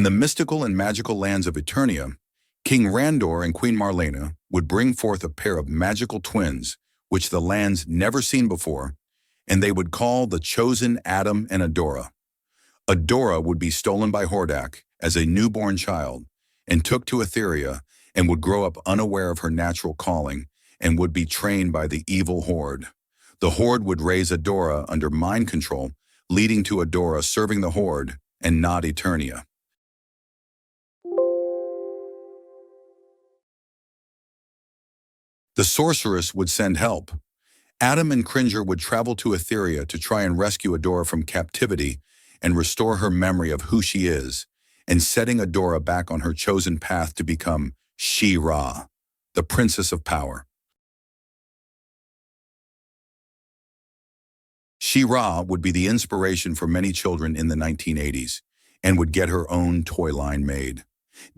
the mystical and magical lands of Eternia, King Randor and Queen Marlena would bring forth a pair of magical twins, which the lands never seen before, and they would call the chosen Adam and Adora. Adora would be stolen by Hordak as a newborn child and took to Etheria and would grow up unaware of her natural calling and would be trained by the evil Horde. The Horde would raise Adora under mind control, leading to Adora serving the Horde and not Eternia. The sorceress would send help. Adam and Cringer would travel to Etheria to try and rescue Adora from captivity and restore her memory of who she is, and setting Adora back on her chosen path to become She-Ra, the Princess of Power. She-Ra would be the inspiration for many children in the 1980s and would get her own toy line made.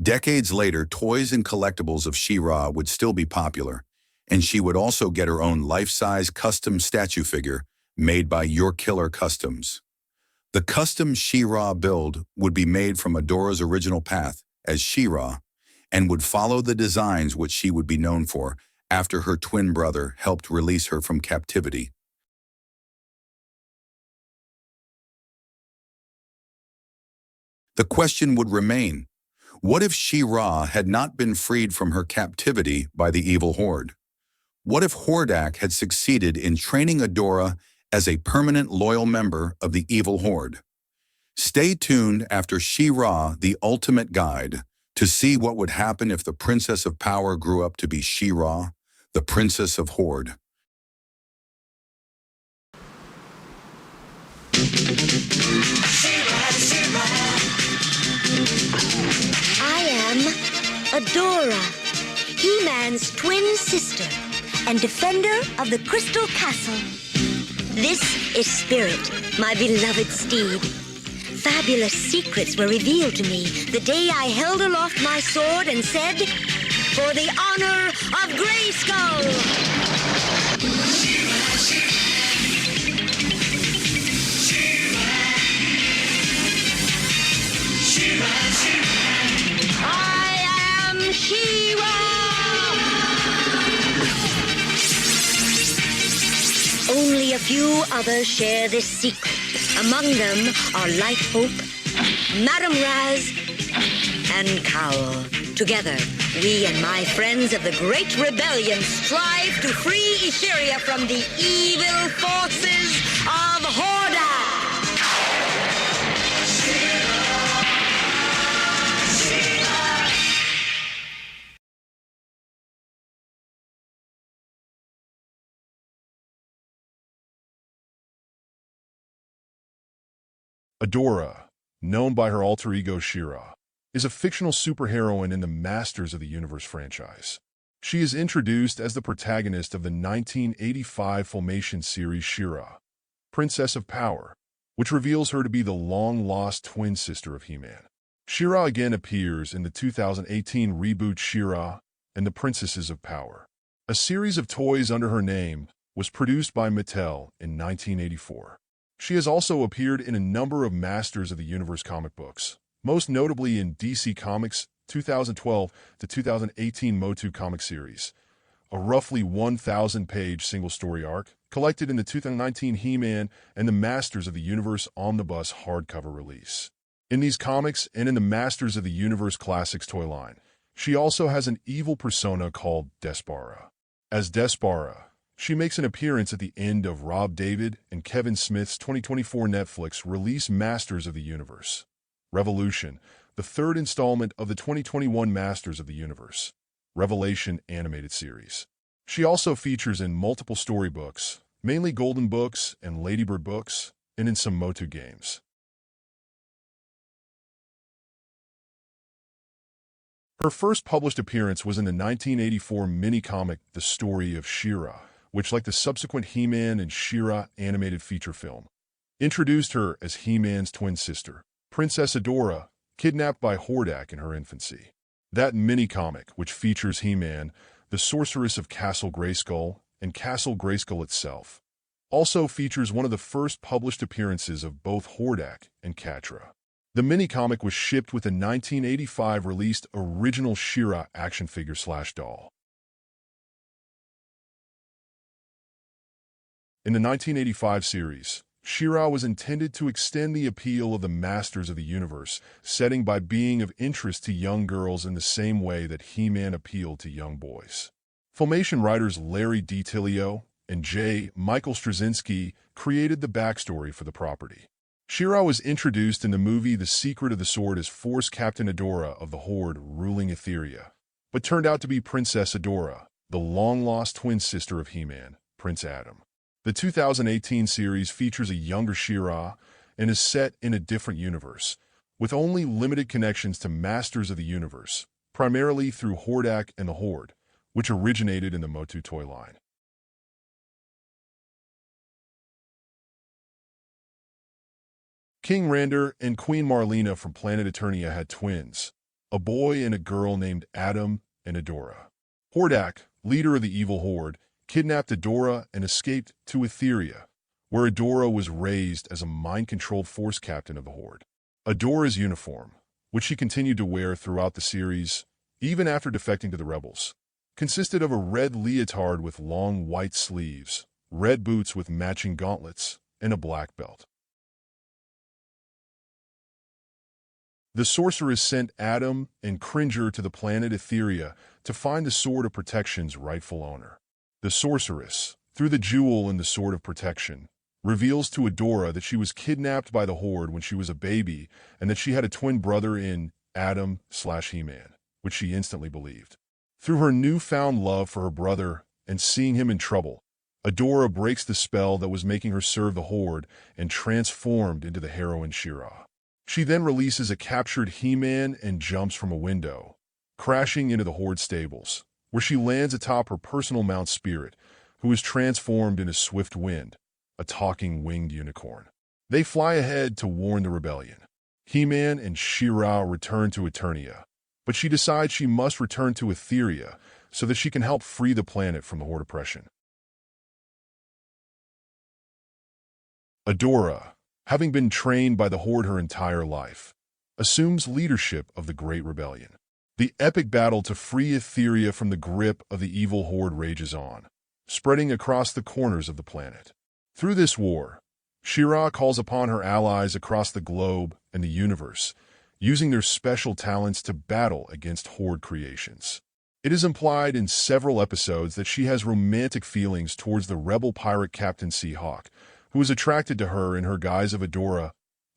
Decades later, toys and collectibles of She-Ra would still be popular, and she would also get her own life-size custom statue figure made by Your Killer Customs. The custom She-Ra build would be made from Adora's original path as She-Ra and would follow the designs which she would be known for after her twin brother helped release her from captivity. The question would remain, what if She-Ra had not been freed from her captivity by the evil Horde? What if Hordak had succeeded in training Adora as a permanent loyal member of the evil Horde? Stay tuned after She-Ra, the Ultimate Guide, to see what would happen if the Princess of Power grew up to be She-Ra, the Princess of Horde. I am Adora, He-Man's twin sister and defender of the Crystal Castle. This is Spirit, my beloved steed. Fabulous secrets were revealed to me the day I held aloft my sword and said, "For the honor of Grayskull!" I am She-Ra! Only a few others share this secret. Among them are Light Hope, Madame Raz, and Cowl. Together, we and my friends of the Great Rebellion strive to free Etheria from the evil forces of HORDE. Adora, known by her alter ego She-Ra, is a fictional superheroine in the Masters of the Universe franchise. She is introduced as the protagonist of the 1985 Filmation series She-Ra, Princess of Power, which reveals her to be the long-lost twin sister of He-Man. She-Ra again appears in the 2018 reboot She-Ra and the Princesses of Power. A series of toys under her name was produced by Mattel in 1984. She has also appeared in a number of Masters of the Universe comic books, most notably in DC Comics' 2012 to 2018 Motu comic series, a roughly 1,000-page single-story arc collected in the 2019 He-Man and the Masters of the Universe Omnibus hardcover release. In these comics and in the Masters of the Universe Classics toy line, she also has an evil persona called Despara. As Despara, she makes an appearance at the end of Rob David and Kevin Smith's 2024 Netflix release Masters of the Universe Revolution, the third installment of the 2021 Masters of the Universe Revelation animated series. She also features in multiple storybooks, mainly Golden Books and Ladybird books, and in some Motu games. Her first published appearance was in the 1984 mini-comic The Story of She-Ra, which, like the subsequent He-Man and She-Ra animated feature film, introduced her as He-Man's twin sister, Princess Adora, kidnapped by Hordak in her infancy. That mini-comic, which features He-Man, the Sorceress of Castle Grayskull, and Castle Grayskull itself, also features one of the first published appearances of both Hordak and Catra. The mini-comic was shipped with the 1985 released original She-Ra action figure/doll. In the 1985 series, She-Ra was intended to extend the appeal of the Masters of the Universe setting by being of interest to young girls in the same way that He-Man appealed to young boys. Filmation writers Larry DiTillio and J. Michael Straczynski created the backstory for the property. She-Ra was introduced in the movie The Secret of the Sword as Force Captain Adora of the Horde ruling Etheria, but turned out to be Princess Adora, the long-lost twin sister of He-Man, Prince Adam. The 2018 series features a younger She-Ra and is set in a different universe, with only limited connections to Masters of the Universe, primarily through HORDE and the Horde, which originated in the Motu toy line. King Randor and Queen Marlena from planet Eternia had twins, a boy and a girl named Adam and Adora. HORDE, leader of the evil Horde, kidnapped Adora and escaped to Etheria, where Adora was raised as a mind-controlled force captain of the Horde. Adora's uniform, which she continued to wear throughout the series, even after defecting to the rebels, consisted of a red leotard with long white sleeves, red boots with matching gauntlets, and a black belt. The sorceress sent Adam and Cringer to the planet Etheria to find the Sword of Protection's rightful owner. The sorceress, through the jewel in the Sword of Protection, reveals to Adora that she was kidnapped by the Horde when she was a baby and that she had a twin brother in Adam/He-Man, which she instantly believed. Through her newfound love for her brother and seeing him in trouble, Adora breaks the spell that was making her serve the Horde and transformed into the heroine She-Ra. She then releases a captured He-Man and jumps from a window, crashing into the Horde stables, where she lands atop her personal mount Spirit, who is transformed into Swift Wind, a talking winged unicorn. They fly ahead to warn the rebellion. He-Man and She-Ra return to Eternia, but she decides she must return to Etheria so that she can help free the planet from the Horde oppression. Adora, having been trained by the Horde her entire life, assumes leadership of the Great Rebellion. The epic battle to free Etheria from the grip of the evil Horde rages on, spreading across the corners of the planet. Through this war, She-Ra calls upon her allies across the globe and the universe, using their special talents to battle against Horde creations. It is implied in several episodes that she has romantic feelings towards the rebel pirate Captain Seahawk, who is attracted to her in her guise of Adora,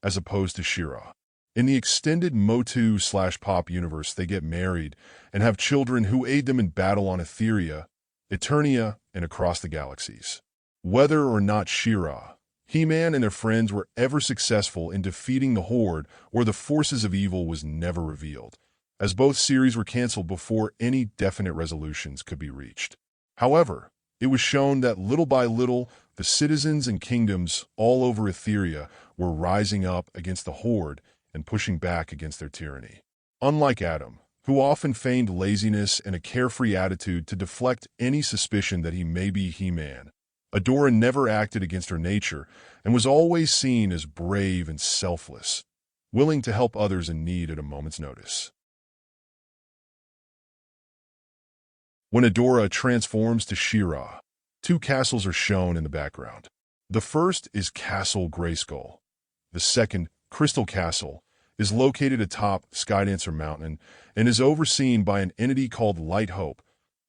as opposed to She-Ra. In the extended Motu/Pop universe, they get married and have children who aid them in battle on Etheria, Eternia, and across the galaxies. Whether or not She-Ra, He-Man, and their friends were ever successful in defeating the Horde or the forces of evil was never revealed, as both series were canceled before any definite resolutions could be reached. However, it was shown that little by little, the citizens and kingdoms all over Etheria were rising up against the Horde and pushing back against their tyranny. Unlike Adam, who often feigned laziness and a carefree attitude to deflect any suspicion that he may be He-Man, Adora never acted against her nature and was always seen as brave and selfless, willing to help others in need at a moment's notice. When Adora transforms to She-Ra, two castles are shown in the background. The first is Castle Grayskull. The second, Crystal Castle, is located atop Skydancer Mountain and is overseen by an entity called Light Hope,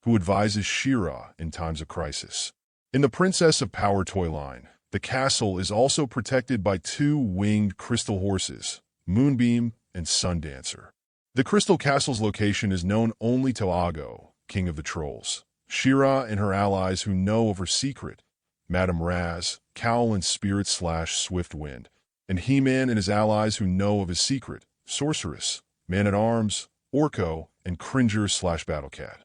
who advises She-Ra in times of crisis. In the Princess of Power toy line, the castle is also protected by two winged crystal horses, Moonbeam and Sundancer. The Crystal Castle's location is known only to Ago, King of the Trolls. She-Ra and her allies who know of her secret, Madame Raz, Cowl and Spirit/Swift Wind, and He-Man and his allies who know of his secret, Sorceress, Man-at-Arms, Orko, and Cringer/Battlecat.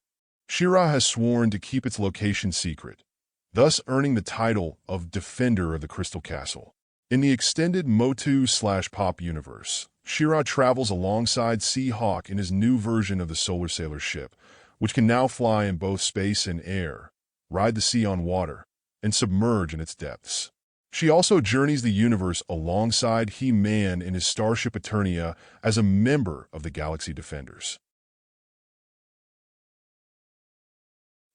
She-Ra has sworn to keep its location secret, thus earning the title of Defender of the Crystal Castle. In the extended Motu/Pop universe, She-Ra travels alongside Seahawk in his new version of the Solar Sailor ship, which can now fly in both space and air, ride the sea on water, and submerge in its depths. She also journeys the universe alongside He-Man in his starship Eternia as a member of the Galaxy Defenders.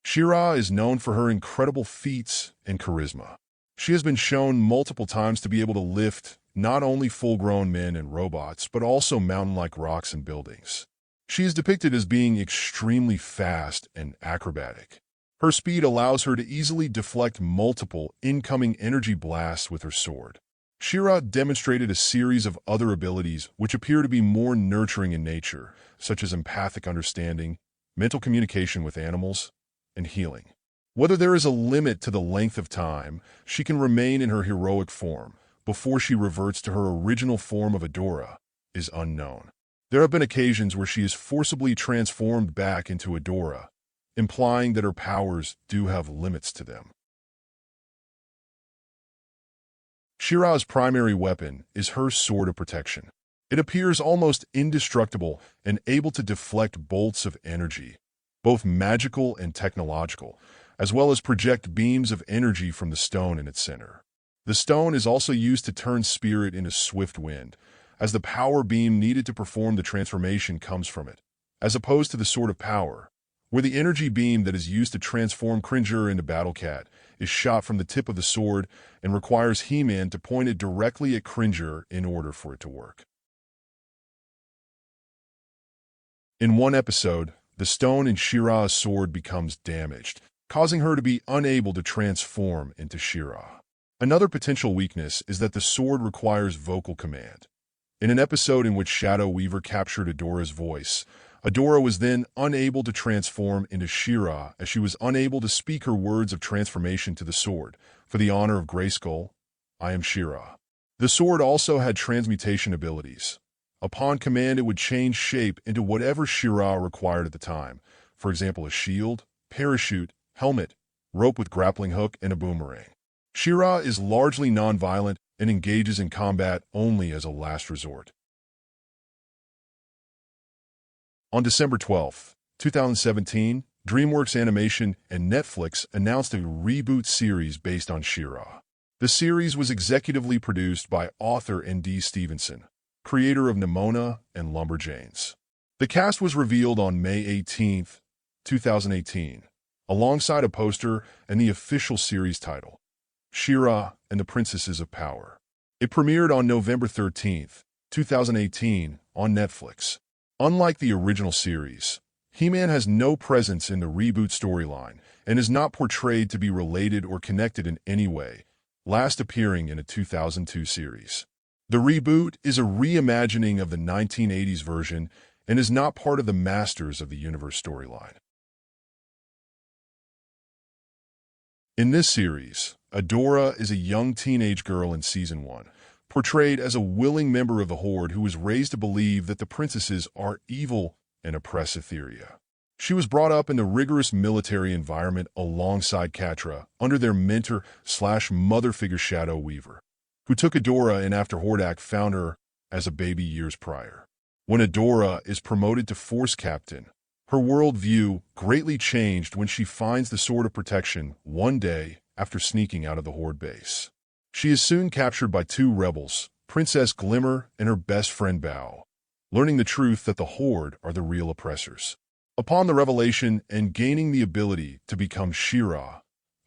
She-Ra is known for her incredible feats and charisma. She has been shown multiple times to be able to lift not only full-grown men and robots, but also mountain-like rocks and buildings. She is depicted as being extremely fast and acrobatic. Her speed allows her to easily deflect multiple incoming energy blasts with her sword. She-Ra demonstrated a series of other abilities which appear to be more nurturing in nature, such as empathic understanding, mental communication with animals, and healing. Whether there is a limit to the length of time she can remain in her heroic form before she reverts to her original form of Adora is unknown. There have been occasions where she is forcibly transformed back into Adora, implying that her powers do have limits to them. She-Ra's primary weapon is her sword of protection. It appears almost indestructible and able to deflect bolts of energy, both magical and technological, as well as project beams of energy from the stone in its center. The stone is also used to turn spirit into swift wind, as the power beam needed to perform the transformation comes from it, as opposed to the Sword of Power, where the energy beam that is used to transform Cringer into Battle Cat is shot from the tip of the sword and requires He-Man to point it directly at Cringer in order for it to work. In one episode, the stone in She-Ra's sword becomes damaged, causing her to be unable to transform into She-Ra. Another potential weakness is that the sword requires vocal command. In an episode in which Shadow Weaver captured Adora's voice, Adora was then unable to transform into She-Ra as she was unable to speak her words of transformation to the sword. For the honor of Grayskull, I am She-Ra. The sword also had transmutation abilities. Upon command, it would change shape into whatever She-Ra required at the time, for example, a shield, parachute, helmet, rope with grappling hook, and a boomerang. She-Ra is largely non-violent and engages in combat only as a last resort. On December 12, 2017, DreamWorks Animation and Netflix announced a reboot series based on She-Ra. The series was executively produced by author N.D. Stevenson, creator of Nimona and Lumberjanes. The cast was revealed on May 18, 2018, alongside a poster and the official series title, She-Ra and the Princesses of Power. It premiered on November 13, 2018, on Netflix. Unlike the original series, He-Man has no presence in the reboot storyline and is not portrayed to be related or connected in any way, last appearing in a 2002 series. The reboot is a reimagining of the 1980s version and is not part of the Masters of the Universe storyline. In this series, Adora is a young teenage girl in Season 1, portrayed as a willing member of the Horde who was raised to believe that the princesses are evil and oppress Etheria. She was brought up in a rigorous military environment alongside Catra under their mentor/mother figure Shadow Weaver, who took Adora in after Hordak found her as a baby years prior. When Adora is promoted to Force Captain, her worldview greatly changed when she finds the Sword of Protection one day after sneaking out of the Horde base. She is soon captured by two rebels, Princess Glimmer and her best friend Bao, learning the truth that the Horde are the real oppressors. Upon the revelation and gaining the ability to become She-Ra,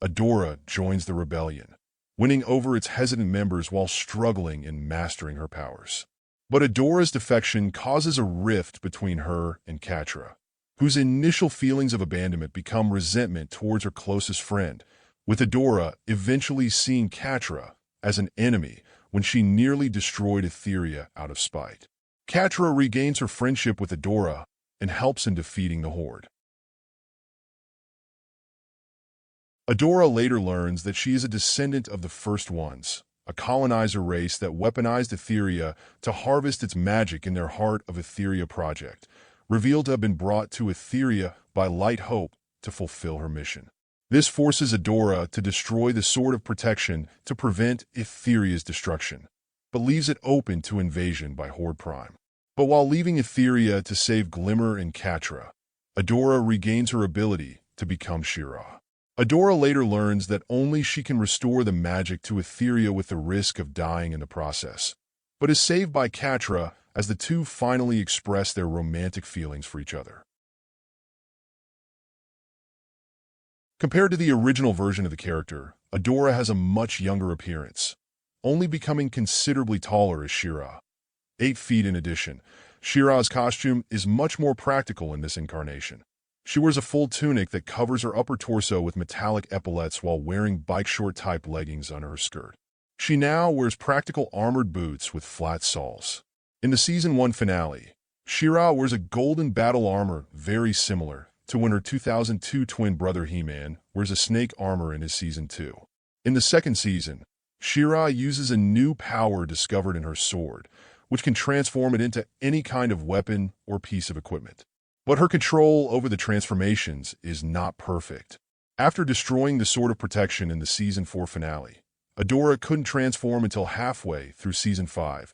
Adora joins the rebellion, winning over its hesitant members while struggling in mastering her powers. But Adora's defection causes a rift between her and Catra, whose initial feelings of abandonment become resentment towards her closest friend, with Adora eventually seeing Catra as an enemy when she nearly destroyed Etheria out of spite. Catra regains her friendship with Adora and helps in defeating the Horde. Adora later learns that she is a descendant of the First Ones, a colonizer race that weaponized Etheria to harvest its magic in their Heart of Etheria project, revealed to have been brought to Etheria by Light Hope to fulfill her mission. This forces Adora to destroy the Sword of Protection to prevent Etheria's destruction, but leaves it open to invasion by HORDE Prime. But while leaving Etheria to save Glimmer and Catra, Adora regains her ability to become She-Ra. Adora later learns that only she can restore the magic to Etheria with the risk of dying in the process, but is saved by Catra as the two finally express their romantic feelings for each other. Compared to the original version of the character, Adora has a much younger appearance, only becoming considerably taller as She-Ra. 8 feet in addition, She-Ra's costume is much more practical in this incarnation. She wears a full tunic that covers her upper torso with metallic epaulets while wearing bike-short-type leggings under her skirt. She now wears practical armored boots with flat soles. In the Season 1 finale, She-Ra wears a golden battle armor very similar to when her 2002 twin brother He-Man wears a snake armor in his Season 2. In the second season, She-Ra uses a new power discovered in her sword, which can transform it into any kind of weapon or piece of equipment. But her control over the transformations is not perfect. After destroying the Sword of Protection in the Season 4 finale, Adora couldn't transform until halfway through Season 5,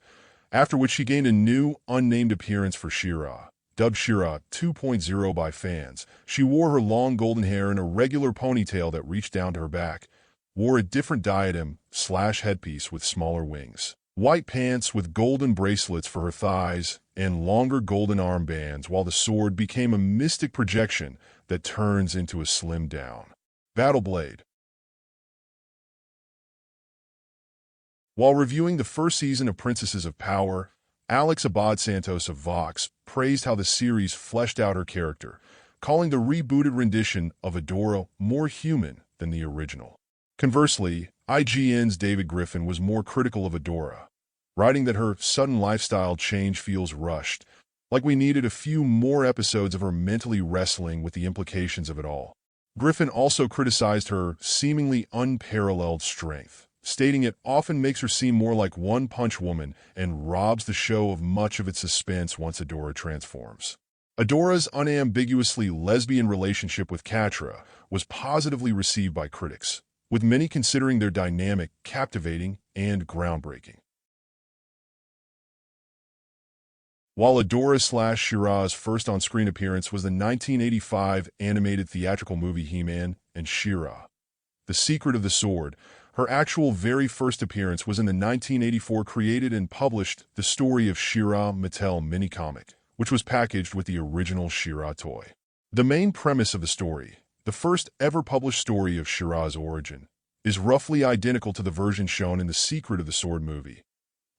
after which she gained a new, unnamed appearance for She-Ra. Dubbed She-Ra 2.0 by fans, she wore her long golden hair in a regular ponytail that reached down to her back, wore a different diadem/headpiece with smaller wings, white pants with golden bracelets for her thighs, and longer golden armbands, while the sword became a mystic projection that turns into a slimmed-down battle blade. While reviewing the first season of Princesses of Power, Alex Abad-Santos of Vox praised how the series fleshed out her character, calling the rebooted rendition of Adora more human than the original. Conversely, IGN's David Griffin was more critical of Adora, writing that her sudden lifestyle change feels rushed, like we needed a few more episodes of her mentally wrestling with the implications of it all. Griffin also criticized her seemingly unparalleled strength, stating it often makes her seem more like One-Punch Woman and robs the show of much of its suspense once Adora transforms. Adora's unambiguously lesbian relationship with Catra was positively received by critics, with many considering their dynamic captivating and groundbreaking. While Adora/She-Ra's first on-screen appearance was the 1985 animated theatrical movie He-Man and She-Ra, The Secret of the Sword, her actual very first appearance was in the 1984 created and published The Story of She-Ra Mattel mini-comic, which was packaged with the original She-Ra toy. The main premise of the story, the first ever published story of She-Ra's origin, is roughly identical to the version shown in The Secret of the Sword movie,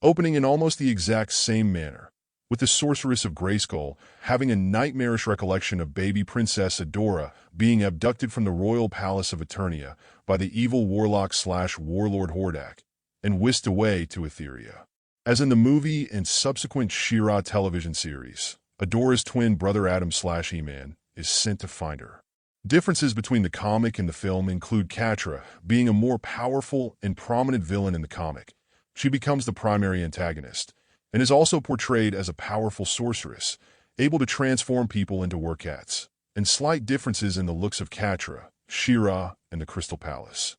opening in almost the exact same manner, with the Sorceress of Grayskull having a nightmarish recollection of baby Princess Adora being abducted from the royal palace of Eternia by the evil warlock/warlord Hordak and whisked away to Etheria. As in the movie and subsequent She-Ra television series, Adora's twin brother Adam/He-Man is sent to find her. Differences between the comic and the film include Catra being a more powerful and prominent villain in the comic. She becomes the primary antagonist, and is also portrayed as a powerful sorceress, able to transform people into werewolves, and slight differences in the looks of Catra, She-Ra, and the Crystal Palace.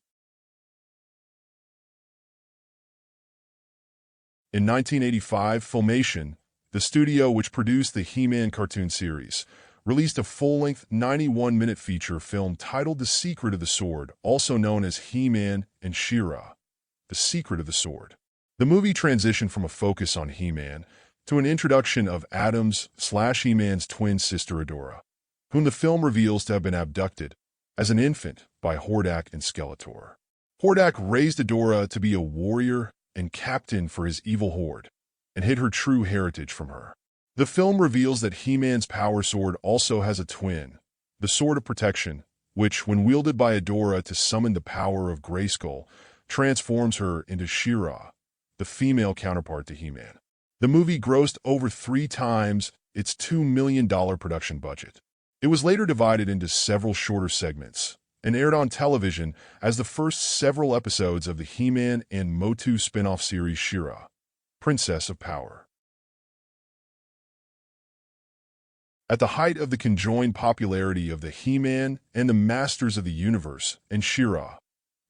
In 1985, Filmation, the studio which produced the He-Man cartoon series, released a full-length 91-minute feature film titled The Secret of the Sword, also known as He-Man and She-Ra, The Secret of the Sword. The movie transitioned from a focus on He-Man to an introduction of Adam's/He-Man's twin sister Adora, whom the film reveals to have been abducted as an infant by Hordak and Skeletor. Hordak raised Adora to be a warrior and captain for his evil horde, and hid her true heritage from her. The film reveals that He-Man's power sword also has a twin, the Sword of Protection, which, when wielded by Adora to summon the power of Grayskull, transforms her into She-Ra, the female counterpart to He-Man. The movie grossed over 3 times its $2 million production budget. It was later divided into several shorter segments and aired on television as the first several episodes of the He-Man and Motu spin-off series She-Ra, Princess of Power. At the height of the conjoined popularity of the He-Man and the Masters of the Universe and She-Ra,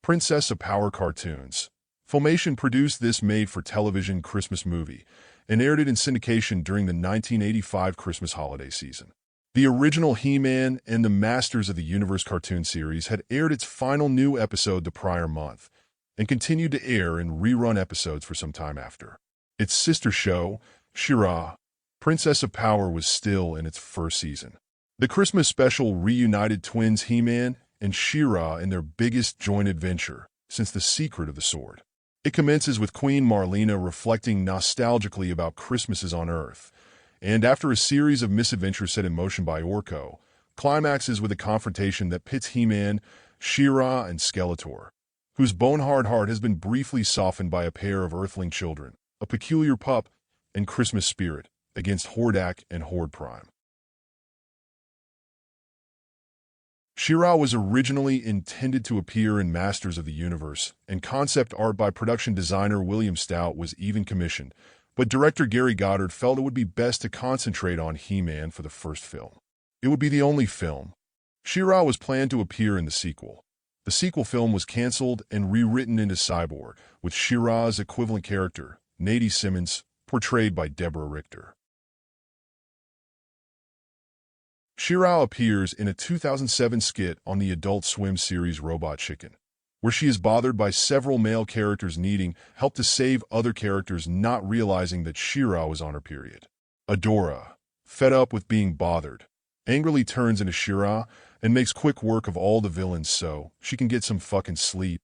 Princess of Power cartoons, Filmation produced this made-for-television Christmas movie and aired it in syndication during the 1985 Christmas holiday season. The original He-Man and the Masters of the Universe cartoon series had aired its final new episode the prior month and continued to air in rerun episodes for some time after. Its sister show, She-Ra, Princess of Power, was still in its first season. The Christmas special reunited twins He-Man and She-Ra in their biggest joint adventure since The Secret of the Sword. It commences with Queen Marlena reflecting nostalgically about Christmases on Earth, and after a series of misadventures set in motion by Orko, climaxes with a confrontation that pits He-Man, She-Ra, and Skeletor, whose bone-hard heart has been briefly softened by a pair of Earthling children, a peculiar pup, and Christmas spirit, against HORDE and HORDE Prime. She-Ra was originally intended to appear in Masters of the Universe, and concept art by production designer William Stout was even commissioned, but director Gary Goddard felt it would be best to concentrate on He-Man for the first film. It would be the only film. She-Ra was planned to appear in the sequel. The sequel film was canceled and rewritten into Cyborg, with She-Ra's equivalent character, Nadie Simmons, portrayed by Deborah Richter. She-Ra appears in a 2007 skit on the Adult Swim series Robot Chicken, where she is bothered by several male characters needing help to save other characters not realizing that She-Ra was on her period. Adora, fed up with being bothered, angrily turns into She-Ra and makes quick work of all the villains so she can get some fucking sleep.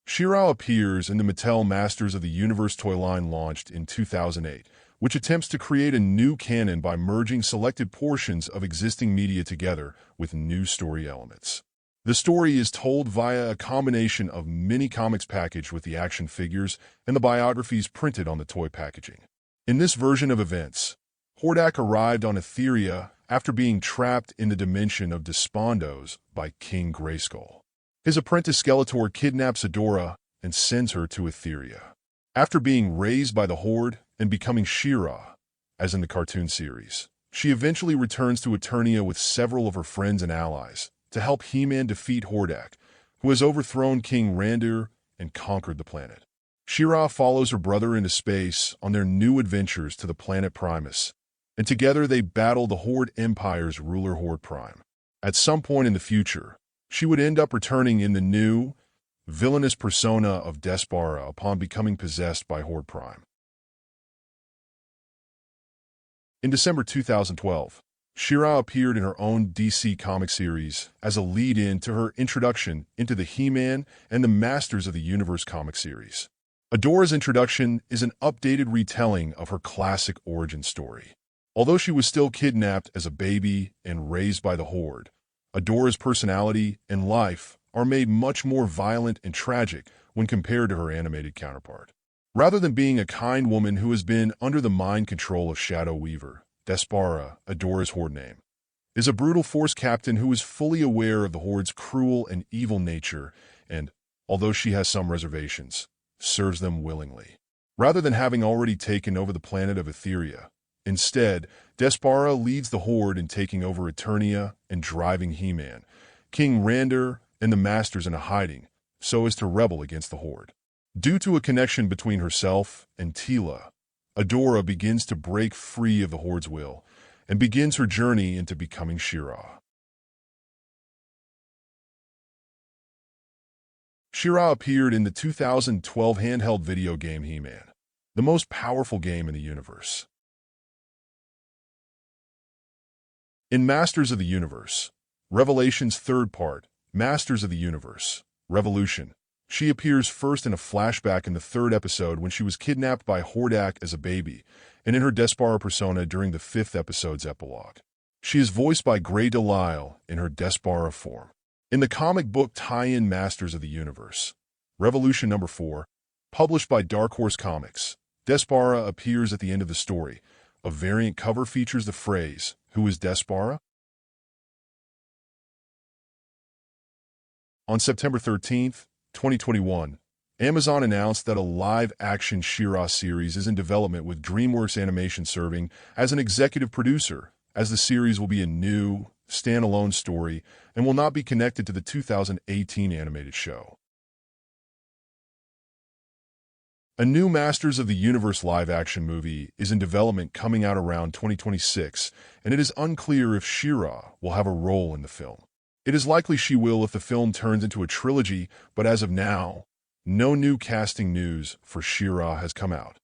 She-Ra appears in the Mattel Masters of the Universe toy line launched in 2008, which attempts to create a new canon by merging selected portions of existing media together with new story elements. The story is told via a combination of mini-comics packaged with the action figures and the biographies printed on the toy packaging. In this version of events, HORDE arrived on Etheria after being trapped in the dimension of Despondos by King Grayskull. His apprentice Skeletor kidnaps Adora and sends her to Etheria. After being raised by the Horde and becoming She-Ra, as in the cartoon series, she eventually returns to Eternia with several of her friends and allies to help He-Man defeat HORDE, who has overthrown King Randur and conquered the planet. She-Ra follows her brother into space on their new adventures to the planet Primus, and together they battle the Horde Empire's ruler HORDE Prime. At some point in the future, she would end up returning in the new, villainous persona of Despara upon becoming possessed by HORDE Prime. In December 2012, She-Ra appeared in her own DC comic series as a lead-in to her introduction into the He-Man and the Masters of the Universe comic series. Adora's introduction is an updated retelling of her classic origin story. Although she was still kidnapped as a baby and raised by the Horde, Adora's personality and life are made much more violent and tragic when compared to her animated counterpart. Rather than being a kind woman who has been under the mind control of Shadow Weaver, Despara, Adora's Horde name, is a brutal force captain who is fully aware of the Horde's cruel and evil nature and, although she has some reservations, serves them willingly. Rather than having already taken over the planet of Etheria, instead, Despara leads the Horde in taking over Eternia and driving He-Man, King Randur, and the Masters into hiding so as to rebel against the Horde. Due to a connection between herself and Teela, Adora begins to break free of the Horde's will and begins her journey into becoming She-Ra. She-Ra appeared in the 2012 handheld video game He-Man, the most powerful game in the universe. In Masters of the Universe, Revelation's third part, Masters of the Universe, Revolution, she appears first in a flashback in the third episode when she was kidnapped by HORDE as a baby, and in her Despara persona during the fifth episode's epilogue. She is voiced by Grey Delisle in her Despara form. In the comic book tie-in Masters of the Universe, Revolution number 4, published by Dark Horse Comics, Despara appears at the end of the story. A variant cover features the phrase, "Who is Despara?" On September 13th, 2021, Amazon announced that a live-action She-Ra series is in development with DreamWorks Animation serving as an executive producer, as the series will be a new, standalone story and will not be connected to the 2018 animated show. A new Masters of the Universe live-action movie is in development coming out around 2026, and it is unclear if She-Ra will have a role in the film. It is likely she will if the film turns into a trilogy, but as of now, no new casting news for She-Ra has come out.